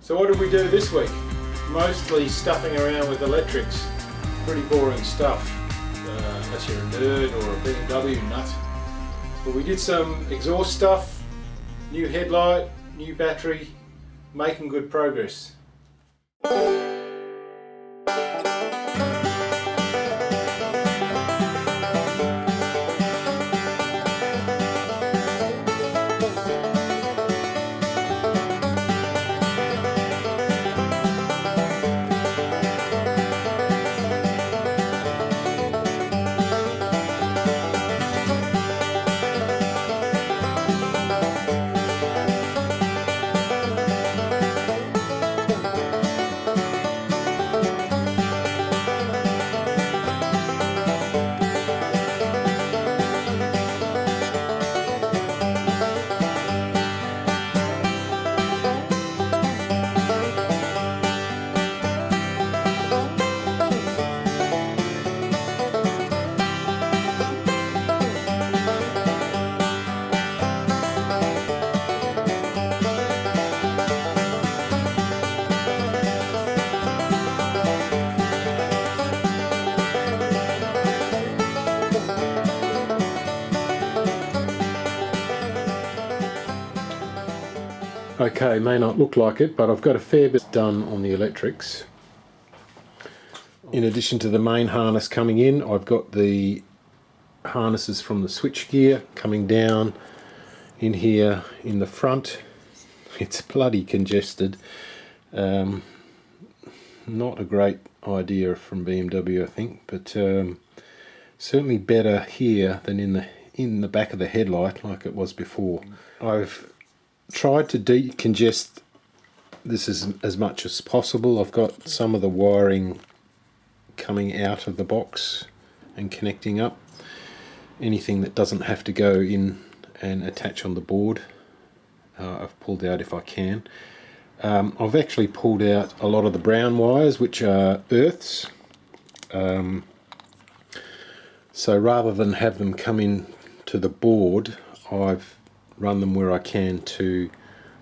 So what did we do this week? Mostly stuffing around with electrics. Pretty boring stuff, unless you're a nerd or a BMW nut. But we did some exhaust stuff, new headlight, new battery, making good progress. Okay, may not look like it, but I've got a fair bit done on the electrics. In addition to the main harness coming in, I've got the harnesses from the switchgear coming down in here in the front. It's bloody congested. Not a great idea from BMW, I think, but certainly better here than in the back of the headlight like it was before. I've tried to decongest this as much as possible. I've got some of the wiring coming out of the box and connecting up. Anything that doesn't have to go in and attach on the board, I've pulled out if I can. I've actually pulled out a lot of the brown wires, which are earths. So rather than have them come in to the board, I've run them where I can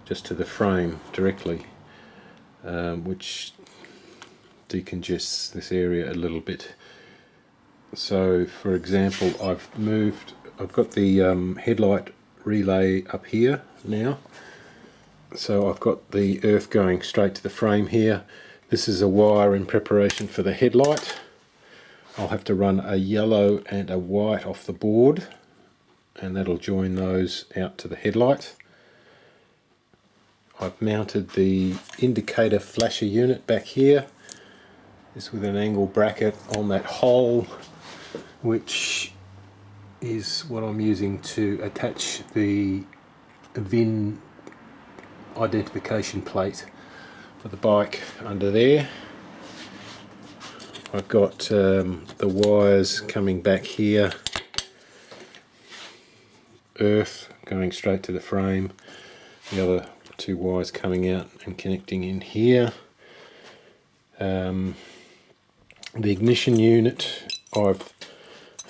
just to the frame directly, which decongests this area a little bit. So for example, I've got the headlight relay up here now, so I've got the earth going straight to the frame here. This is a wire in preparation for the headlight. I'll have to run a yellow and a white off the board, and that'll join those out to the headlight. I've mounted the indicator flasher unit back here. This with an angle bracket on that hole, which is what I'm using to attach the VIN identification plate for the bike under there. I've got the wires coming back here, earth going straight to the frame, the other two wires coming out and connecting in here. The ignition unit I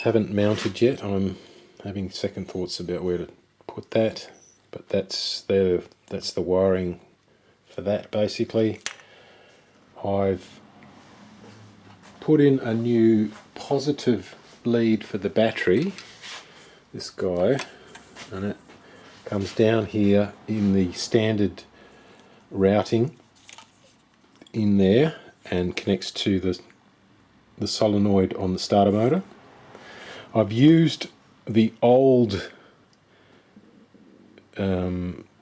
haven't mounted yet. I'm having second thoughts about where to put that, but that's the wiring for that basically. I've put in a new positive lead for the battery, this guy, and it comes down here in the standard routing in there and connects to the solenoid on the starter motor. I've used the old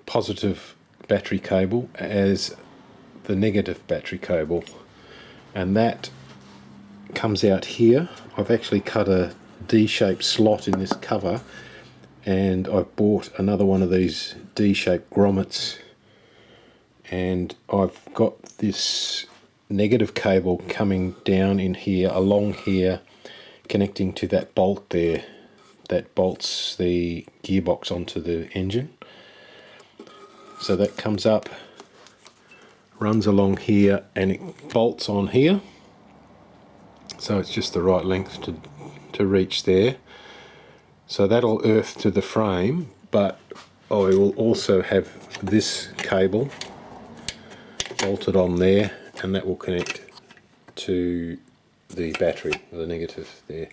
positive battery cable as the negative battery cable, and that comes out here. I've actually cut a D-shaped slot in this cover, and I've bought another one of these D-shaped grommets, and I've got this negative cable coming down in here, along here, connecting to that bolt there that bolts the gearbox onto the engine. So that comes up, runs along here, and it bolts on here. So it's just the right length to reach there. So that'll earth to the frame, but I will also have this cable bolted on there, and that will connect to the battery, the negative there.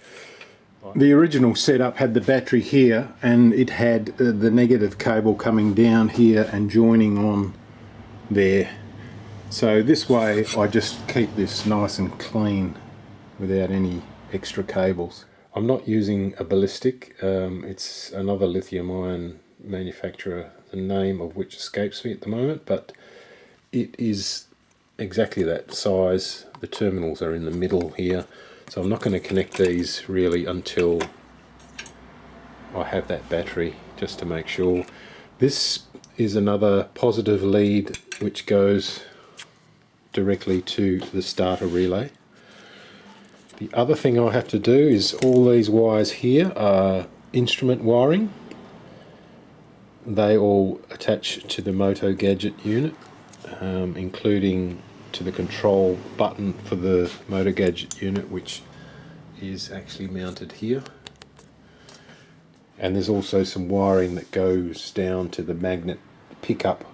The original setup had the battery here, and it had the negative cable coming down here and joining on there. So this way I just keep this nice and clean without any extra cables. I'm not using a ballistic, it's another lithium ion manufacturer, the name of which escapes me at the moment, but it is exactly that size. The terminals are in the middle here, so I'm not going to connect these really until I have that battery, just to make sure. This is another positive lead which goes directly to the starter relay. The other thing I have to do is all these wires here are instrument wiring. They all attach to the Moto Gadget unit, including to the control button for the Moto Gadget unit, which is actually mounted here. And there's also some wiring that goes down to the magnet pickup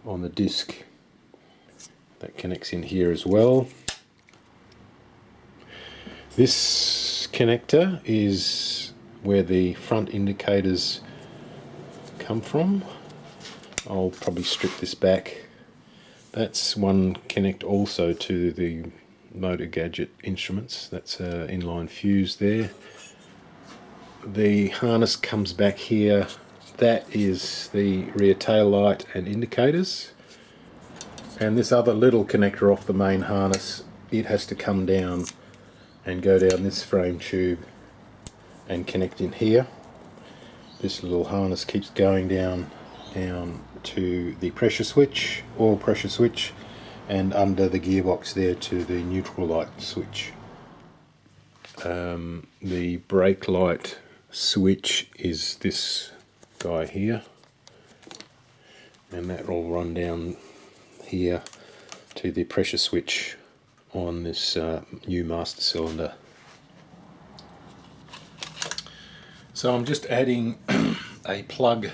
on the disc that connects in here as well. This connector is where the front indicators come from. I'll probably strip this back. That's one connect also to the Moto Gadget instruments. That's an inline fuse there. The harness comes back here. That is the rear tail light and indicators. And this other little connector off the main harness, it has to come down and go down this frame tube and connect in here. This little harness keeps going down to the pressure switch, oil pressure switch, and under the gearbox there to the neutral light switch. The brake light switch is this guy here, and that will run down here to the pressure switch on this new master cylinder. So I'm just adding a plug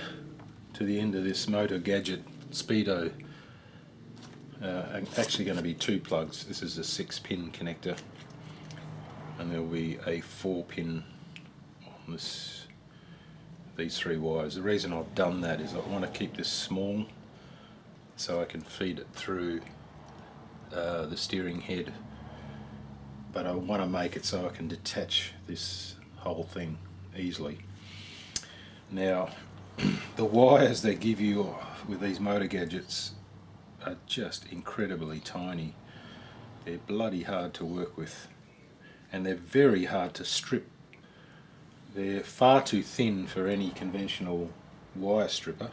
to the end of this Moto Gadget Speedo. Actually going to be two plugs. This is a 6-pin connector, and there will be a 4-pin on these three wires. The reason I've done that is I want to keep this small so I can feed it through the steering head, but I want to make it so I can detach this whole thing easily. Now, the wires they give you with these Moto Gadgets are just incredibly tiny. They're bloody hard to work with, and they're very hard to strip. They're far too thin for any conventional wire stripper,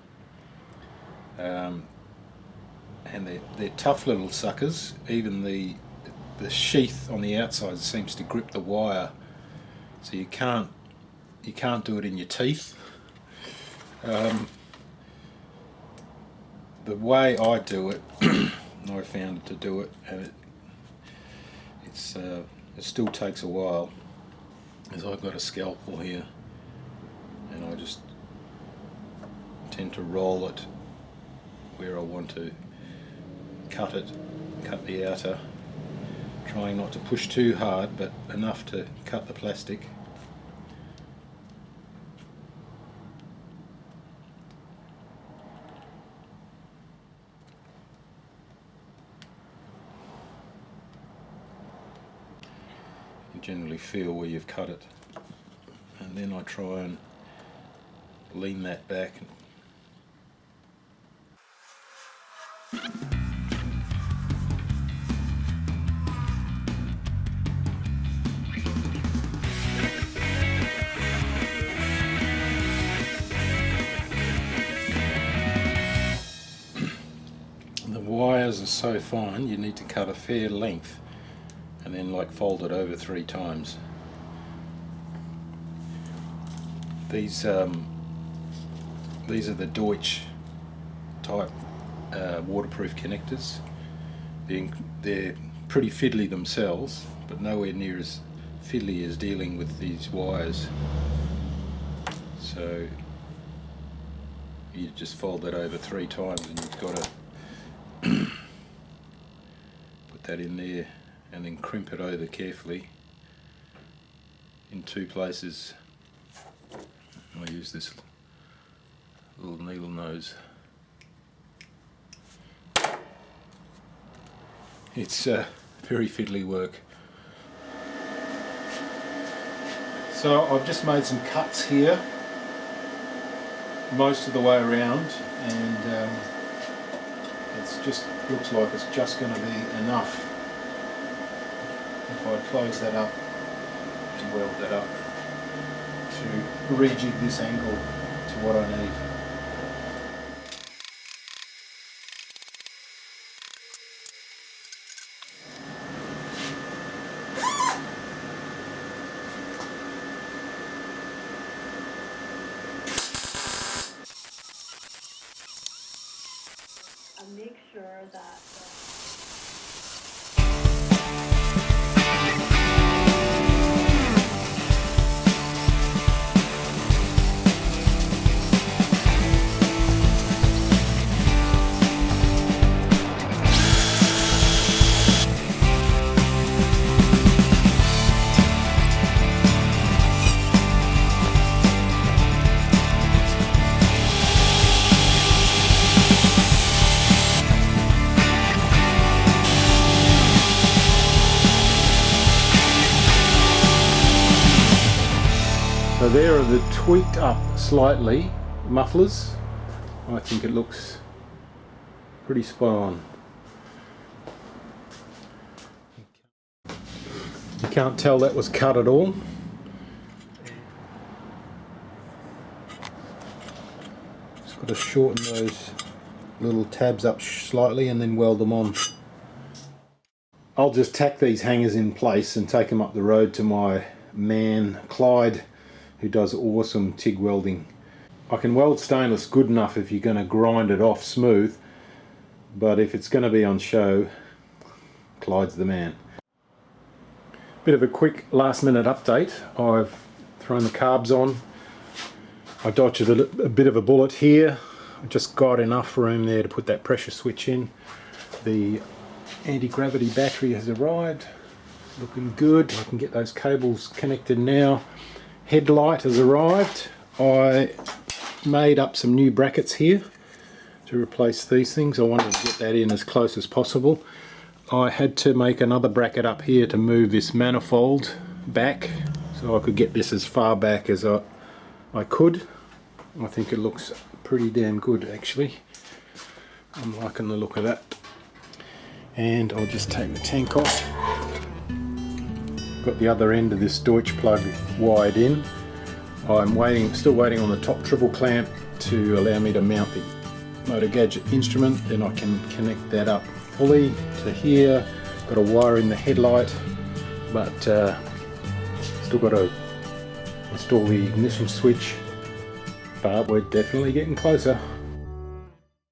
and they're tough little suckers. Even the sheath on the outside seems to grip the wire, so you can't do it in your teeth. The way I do it, I found to do it, and it still takes a while, is I've got a scalpel here, and I just tend to roll it where I want to cut the outer, trying not to push too hard, but enough to cut the plastic. You generally feel where you've cut it, and then I try and lean that back. The wires are so fine, you need to cut a fair length and then fold it over 3 times. These are the Deutsch type waterproof connectors. They're pretty fiddly themselves, but nowhere near as fiddly as dealing with these wires. So you just fold that over 3 times and you've got that in there and then crimp it over carefully in 2 places. I'll use this little needle nose. It's very fiddly work. So I've just made some cuts here most of the way around, and it's just looks like it's just going to be enough if I close that up and weld that up to rejig this angle to what I need. Make sure that So there are the tweaked up slightly mufflers. I think it looks pretty spot on. You can't tell that was cut at all. Just got to shorten those little tabs up slightly and then weld them on. I'll just tack these hangers in place and take them up the road to my man Clyde, who does awesome TIG welding. I can weld stainless good enough if you're going to grind it off smooth, but if it's going to be on show, Clyde's the man. Bit of a quick last minute update. I've thrown the carbs on. I dodged a bit of a bullet here. I just got enough room there to put that pressure switch in. The anti-gravity battery has arrived. Looking good. I can get those cables connected now. Headlight has arrived. I made up some new brackets here to replace these things. I wanted to get that in as close as possible. I had to make another bracket up here to move this manifold back so I could get this as far back as I could. I think it looks pretty damn good actually. I'm liking the look of that. And I'll just take the tank off. Got the other end of this Deutsch plug wired in. I'm still waiting on the top triple clamp to allow me to mount the Motor Gadget instrument. Then I can connect that up fully to here. Got a wire in the headlight, but still got to install the ignition switch. But we're definitely getting closer.